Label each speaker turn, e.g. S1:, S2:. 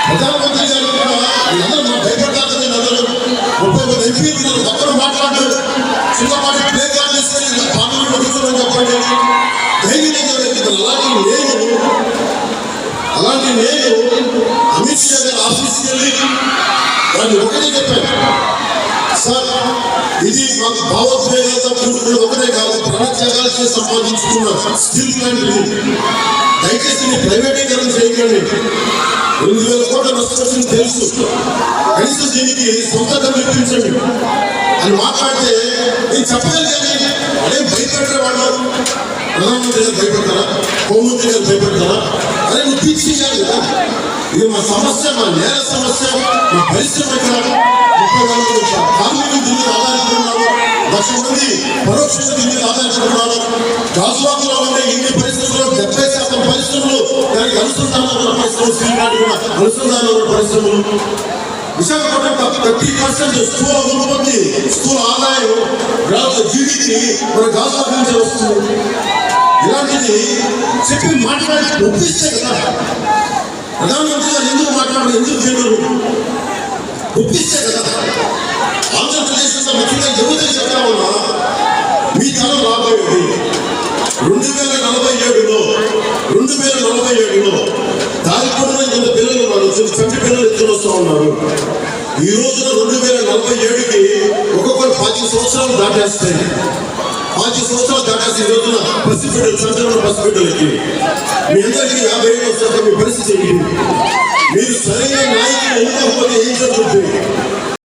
S1: ప్రధానమంత్రి గారు కూడా వీళ్ళందరూ భయపడ్డారు. అందరూ 30 ఎంపీలు ఒక్కరు మాట్లాడారు. చిన్నపాటి ప్లే కార్డు తీసుకొని పార్లమెంట్ కూర్చోమని చెప్పండి. అలాంటి నేను అమిత్ షా గారి ఆఫీస్కి వెళ్ళి దాన్ని ఒకటే చెప్పాను, సార్ ఇది మాకు భావోద్వేగాలతో కూడుకున్న ఒకటే కాదు, ప్రాణత్యాగాలు చేసి సంపాదించుకున్న స్టీల్ ప్లాంట్ ఇది. దయచేసి ప్రైవేటీకరణ చేయకండి. 2000 కోట్ల నష్టం తెలుసు, కనీసం దీనికి సొంత డబ్బు ఇప్పించండి అని మాట్లాడితే నేను చెప్పగలిగాను. అదే భయపెట్టే వాళ్ళు ప్రధానమంత్రి గారు భయపెడతారా, హోంమంత్రి గారు భయపెడతారా? అదే నువ్వు టీచింగ్ కదా, ఇది మా సమస్య, మా నేర సమస్య, మా పరిశ్రమ ఇక్కడ 30 కార్మికులు దీని మీద ఆధారపడుతున్నారు, 1,00,000 మంది పరోక్షంగా దీని మీద ఆధారపడుతున్నారు. గాజువాకలో ఉండే ఇన్ని పరిశ్రమలు 70% పరిశ్రమలు దానికి అనుసంధానం ఉన్న పరిశ్రమలు, స్టీల్ ప్లాంట్ కూడా అనుసంధానం ఉన్న పరిశ్రమలు. విశాఖపట్నం 30% స్థూల ఉత్పత్తి, స్థూల ఆదాయం, జీడిపి మన గాజువాక నుంచి వస్తుంది. ఇలాంటిది చెప్పి మాట్లాడి ఒప్పిస్తే కదా, ప్రధానమంత్రి గారు ఎందుకు మాట్లాడరు, ఎందుకు చేయరు, ఒప్పిస్తే కదా. ఆంధ్రప్రదేశ్ ముఖ్యంగా యువత చెప్తా ఉన్నా, మీ తరం రాబోయేది 2047లో దారి పొడిన ఇంత పిల్లలు ఉన్నారు, చంటి పిల్లలు ఎత్తులు వస్తూ ఉన్నారు. ఈ రోజున 2047కి ఒక్కొక్కరు 10 సంవత్సరాలు దాటేస్తాయి. 5 సంవత్సరాలు దాటేసి ఈ రోజున పసిబిడ్డలు, చంద్రుల పసిబిడ్డలకి మీ అందరికీ 50 ఏళ్ళు వస్తారు. మీ పరిస్థితి ఏంటి? మీరు సరైన నాయకులు ఎన్నుకోకపోతే ఏం జరుగుతుంది?